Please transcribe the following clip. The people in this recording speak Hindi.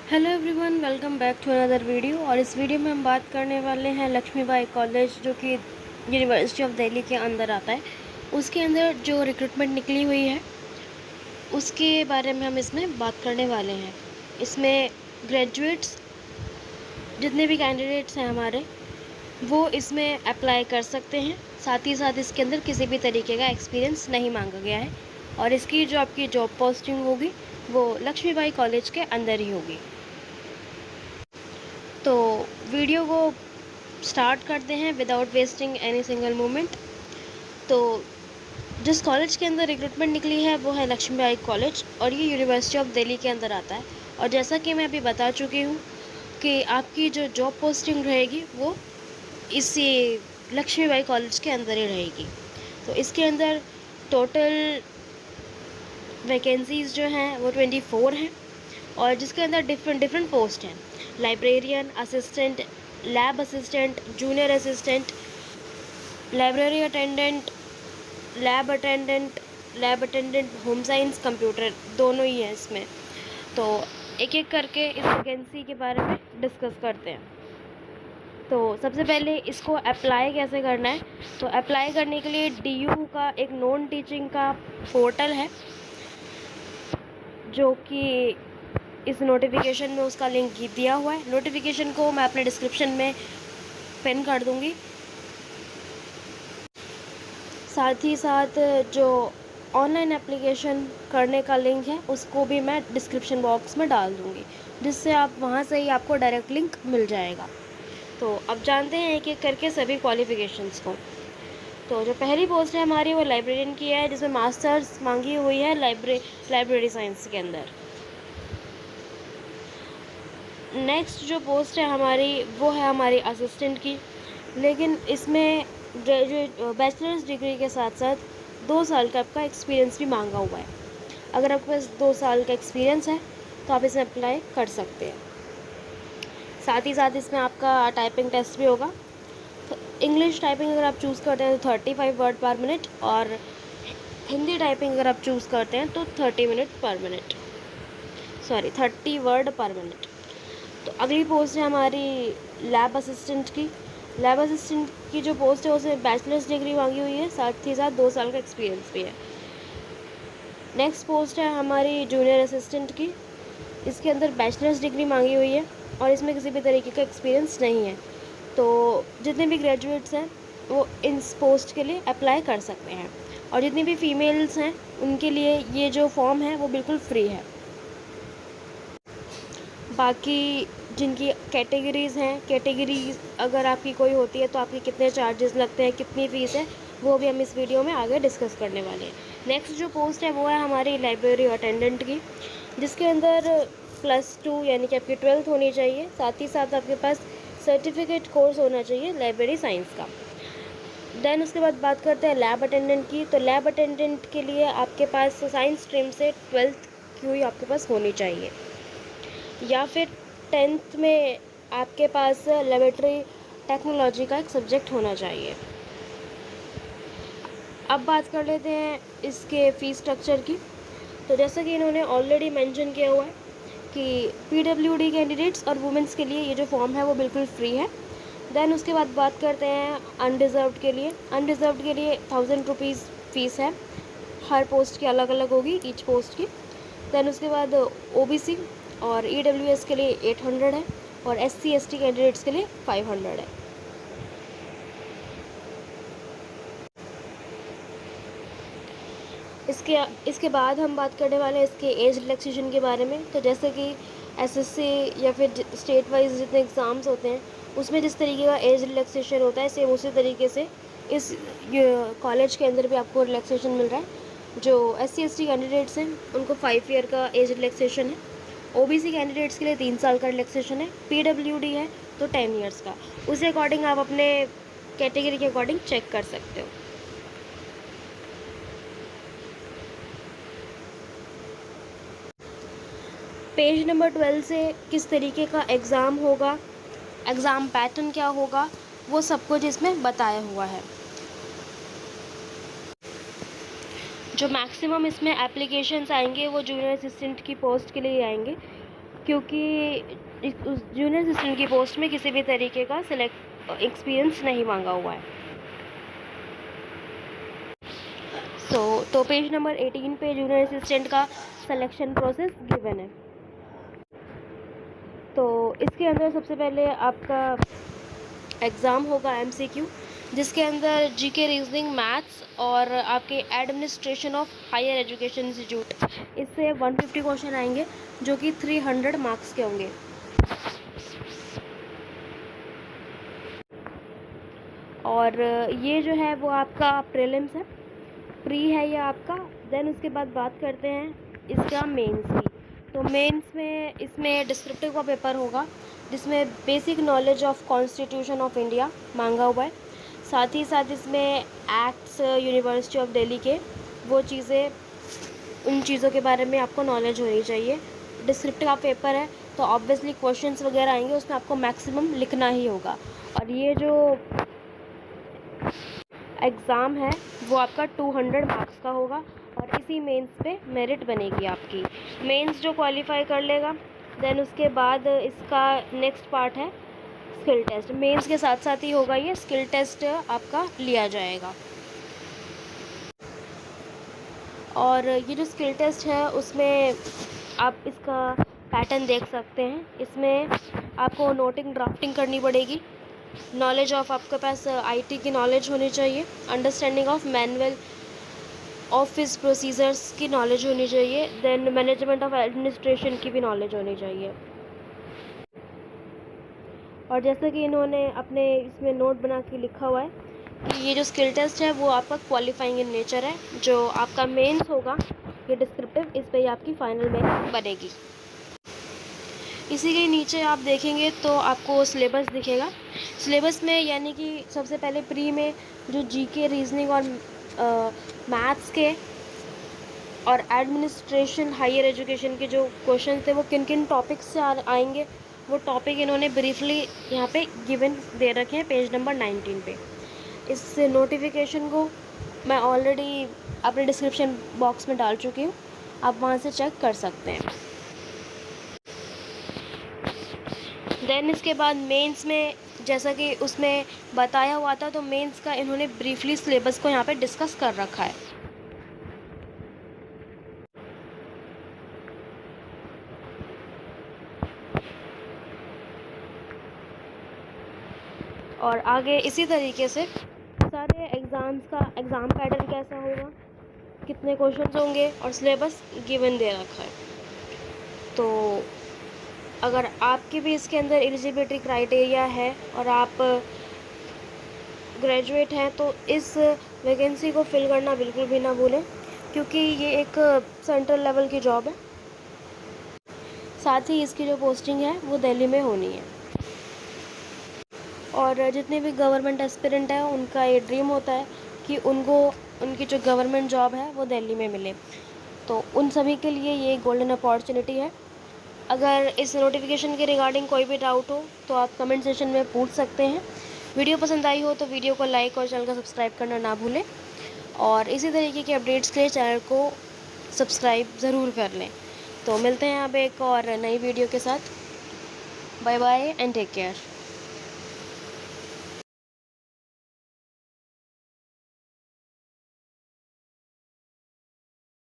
Hello everyone, welcome back to another video. और इस वीडियो में हम बात करने वाले हैं लक्ष्मीबाई कॉलेज, जो कि यूनिवर्सिटी ऑफ दिल्ली के अंदर आता है। उसके अंदर जो रिक्रूटमेंट निकली हुई है उसके बारे में हम इसमें बात करने वाले हैं। इसमें ग्रेजुएट्स जितने भी कैंडिडेट्स हैं हमारे, वो इसमें अप्लाई कर सकते हैं। साथ ही साथ इसके अंदर किसी भी तरीके का एक्सपीरियंस नहीं मांगा गया है। और इसकी जो आपकी जॉब पोस्टिंग होगी वो लक्ष्मीबाई कॉलेज के अंदर ही होगी। तो वीडियो को स्टार्ट करते हैं without wasting any single moment. तो जिस कॉलेज के अंदर रिक्रूटमेंट निकली है वो है लक्ष्मीबाई कॉलेज, और ये यूनिवर्सिटी ऑफ दिल्ली के अंदर आता है। और जैसा कि मैं अभी बता चुकी हूँ कि आपकी जो जॉब पोस्टिंग रहेगी वो इसी लक्ष्मीबाई कॉलेज के अंदर ही रहेगी। तो इसके अंदर टोटल वैकेंसीज़ जो हैं वो 24 हैं, और जिसके अंदर डिफरेंट पोस्ट हैं। Librarian assistant, lab assistant, junior assistant, library attendant, lab attendant, home science, computer, दोनों ही हैं इसमें। तो एक एक करके इस वैकेंसी के बारे में डिस्कस करते हैं। तो सबसे पहले इसको अप्लाई कैसे करना है। तो अप्लाई करने के लिए DU का एक नॉन टीचिंग का पोर्टल है, जो कि इस नोटिफिकेशन में उसका लिंक दिया हुआ है। नोटिफिकेशन को मैं अपने डिस्क्रिप्शन में पिन कर दूंगी। साथ ही साथ जो ऑनलाइन एप्लीकेशन करने का लिंक है उसको भी मैं डिस्क्रिप्शन बॉक्स में डाल दूंगी, जिससे आप वहां से ही आपको डायरेक्ट लिंक मिल जाएगा। तो अब जानते हैं एक एक करके सभी क्वालिफ़िकेशंस को। तो जो पहली पोस्ट है हमारी वो लाइब्रेरियन की है, जिसमें मास्टर्स मांगी हुई है लाइब्रेरी साइंस के अंदर। नेक्स्ट जो पोस्ट है हमारी वो है हमारी असिस्टेंट की, लेकिन इसमें ग्रेजुएट बैचलर्स डिग्री के साथ साथ 2 साल का आपका एक्सपीरियंस भी मांगा हुआ है। अगर आपके पास 2 साल का एक्सपीरियंस है तो आप इसमें अप्लाई कर सकते हैं। साथ ही साथ इसमें आपका टाइपिंग टेस्ट भी होगा। तो इंग्लिश टाइपिंग अगर आप चूज़ करते हैं तो 35 वर्ड पर मिनट, और हिंदी टाइपिंग अगर आप चूज़ करते हैं तो 30 वर्ड पर मिनट। तो अगली पोस्ट है हमारी लैब असिस्टेंट की। लैब असिस्टेंट की जो पोस्ट है उसमें बैचलर्स डिग्री मांगी हुई है, साथ ही साथ 2 साल का एक्सपीरियंस भी है। नेक्स्ट पोस्ट है हमारी जूनियर असिस्टेंट की। इसके अंदर बैचलर्स डिग्री मांगी हुई है और इसमें किसी भी तरीके का एक्सपीरियंस नहीं है। तो जितने भी ग्रेजुएट्स हैं वो इस पोस्ट के लिए अप्लाई कर सकते हैं, और जितनी भी फीमेल्स हैं उनके लिए ये जो फॉर्म है वो बिल्कुल फ्री है। बाकी जिनकी कैटेगरीज़ हैं, कैटेगरीज अगर आपकी कोई होती है तो आपके कितने चार्जेस लगते हैं, कितनी फ़ीस है, वो भी हम इस वीडियो में आगे डिस्कस करने वाले हैं। नेक्स्ट जो पोस्ट है वो है हमारी लाइब्रेरी अटेंडेंट की, जिसके अंदर +2 यानी कि आपकी 12th होनी चाहिए। साथ ही साथ आपके पास सर्टिफिकेट कोर्स होना चाहिए लाइब्रेरी साइंस का। देन उसके बाद बात करते हैं लैब अटेंडेंट की। तो लैब अटेंडेंट के लिए आपके पास साइंस स्ट्रीम से 12th की हुई आपके पास होनी चाहिए, या फिर 10th में आपके पास लेबोरेटरी टेक्नोलॉजी का एक सब्जेक्ट होना चाहिए। अब बात कर लेते हैं इसके फ़ीस स्ट्रक्चर की। तो जैसा कि इन्होंने ऑलरेडी मेंशन किया हुआ है कि PWD कैंडिडेट्स और वुमेंस के लिए ये जो फॉर्म है वो बिल्कुल फ्री है। देन उसके बाद बात करते हैं अनरिज़र्व्ड के लिए। अनरिज़र्व्ड के लिए 1000 रुपीज़ फ़ीस है, हर पोस्ट की अलग अलग होगी, ईच पोस्ट की। देन उसके बाद OBC और EWS के लिए 800 है, और SC/ST कैंडिडेट्स के लिए 500 है। इसके बाद हम बात करने वाले हैं इसके एज रिलैक्सेशन के बारे में। तो जैसे कि SSC या फिर स्टेट वाइज जितने एग्ज़ाम्स होते हैं उसमें जिस तरीके का एज रिलैक्सेशन होता है, सेम उसी तरीके से इस कॉलेज के अंदर भी आपको रिलैक्सेशन मिल रहा है। जो SC/ST कैंडिडेट्स हैं उनको 5 ईयर का एज रिलैक्सेशन है। OBC कैंडिडेट्स के लिए 3 साल का रिलैक्सेशन है। PWD है तो 10 ईयर्स का। उसी अकॉर्डिंग आप अपने कैटेगरी के अकॉर्डिंग चेक कर सकते हो। पेज नंबर 12 से किस तरीके का एग्ज़ाम होगा, एग्ज़ाम पैटर्न क्या होगा, वो सब कुछ इसमें बताया हुआ है। जो मैक्सिमम इसमें एप्लीकेशंस आएंगे वो जूनियर असिस्टेंट की पोस्ट के लिए आएंगे। क्योंकि उस जूनियर असिस्टेंट की पोस्ट में किसी भी तरीके का एक्सपीरियंस नहीं मांगा हुआ है। तो पेज नंबर 18 पे जूनियर असिस्टेंट का सिलेक्शन प्रोसेस गिवन है। तो इसके अंदर सबसे पहले आपका एग्ज़ाम होगा MCQ, जिसके अंदर जीके, रीजनिंग, मैथ्स और आपके administration of higher education institute, इससे 150 क्वेश्चन आएंगे जो कि 300 मार्क्स के होंगे। और ये जो है वो आपका प्रीलिम्स है, प्री है ये आपका। देन उसके बाद बात करते हैं इसका मेंस की। तो मेंस में इसमें डिस्क्रिप्टिव का पेपर होगा, जिसमें basic knowledge of constitution of India मांगा हुआ है। साथ ही साथ इसमें एक्ट्स यूनिवर्सिटी ऑफ दिल्ली के वो चीज़ें, उन चीज़ों के बारे में आपको नॉलेज होनी चाहिए। डिस्क्रिप्टिव का पेपर है तो ऑब्वियसली क्वेश्चंस वगैरह आएंगे, उसमें आपको मैक्सिमम लिखना ही होगा। और ये जो एग्ज़ाम है वो आपका 200 मार्क्स का होगा और इसी मेंस पे मेरिट बनेगी आपकी। मेंस जो क्वालिफाई कर लेगा, देन उसके बाद इसका नेक्स्ट पार्ट है स्किल टेस्ट। मेंस के साथ साथ ही होगा ये स्किल टेस्ट आपका लिया जाएगा। और ये जो स्किल टेस्ट है उसमें आप इसका पैटर्न देख सकते हैं। इसमें आपको नोटिंग ड्राफ्टिंग करनी पड़ेगी, नॉलेज ऑफ आपके पास IT की नॉलेज होनी चाहिए, understanding of manual office procedures की नॉलेज होनी चाहिए, देन मैनेजमेंट ऑफ एडमिनिस्ट्रेशन की भी नॉलेज होनी चाहिए। और जैसा कि इन्होंने अपने इसमें नोट बना के लिखा हुआ है कि ये जो स्किल टेस्ट है वो आपका क्वालिफाइंग इन नेचर है। जो आपका मेंस होगा ये डिस्क्रिप्टिव, इस पर ही आपकी फाइनल में बनेगी। इसी के नीचे आप देखेंगे तो आपको सिलेबस दिखेगा। सिलेबस में यानी कि सबसे पहले प्री में जो जीके, रीजनिंग और मैथ्स के और एडमिनिस्ट्रेशन हायर एजुकेशन के जो क्वेश्चन थे वो किन किन टॉपिक्स से आएंगे, वो टॉपिक इन्होंने ब्रीफली यहाँ पे गिवन दे रखे हैं पेज नंबर 19 पे। इस नोटिफिकेशन को मैं ऑलरेडी अपने डिस्क्रिप्शन बॉक्स में डाल चुकी हूँ, आप वहाँ से चेक कर सकते हैं। देन इसके बाद मेंस में जैसा कि उसमें बताया हुआ था, तो मेंस का इन्होंने ब्रीफली सिलेबस को यहाँ पे डिस्कस कर रखा है। और आगे इसी तरीके से सारे एग्ज़ाम्स का एग्ज़ाम पैटर्न कैसा होगा, कितने क्वेश्चंस होंगे और सिलेबस गिवन दे रखा है। तो अगर आपके भी इसके अंदर एलिजिबिलिटी क्राइटेरिया है और आप ग्रेजुएट हैं तो इस वैकेंसी को फिल करना बिल्कुल भी ना भूलें, क्योंकि ये एक सेंट्रल लेवल की जॉब है। साथ ही इसकी जो पोस्टिंग है वो दिल्ली में होनी है। और जितने भी गवर्नमेंट एस्पिरेंट हैं उनका ये ड्रीम होता है कि उनको उनकी जो गवर्नमेंट जॉब है वो दिल्ली में मिले। तो उन सभी के लिए ये गोल्डन अपॉर्चुनिटी है। अगर इस नोटिफिकेशन के रिगार्डिंग कोई भी डाउट हो तो आप कमेंट सेशन में पूछ सकते हैं। वीडियो पसंद आई हो तो वीडियो को लाइक और चैनल को सब्सक्राइब करना ना भूलें। और इसी तरीके के अपडेट्स के लिए चैनल को सब्सक्राइब ज़रूर कर लें। तो मिलते हैं अब एक और नई वीडियो के साथ। Bye bye and take care.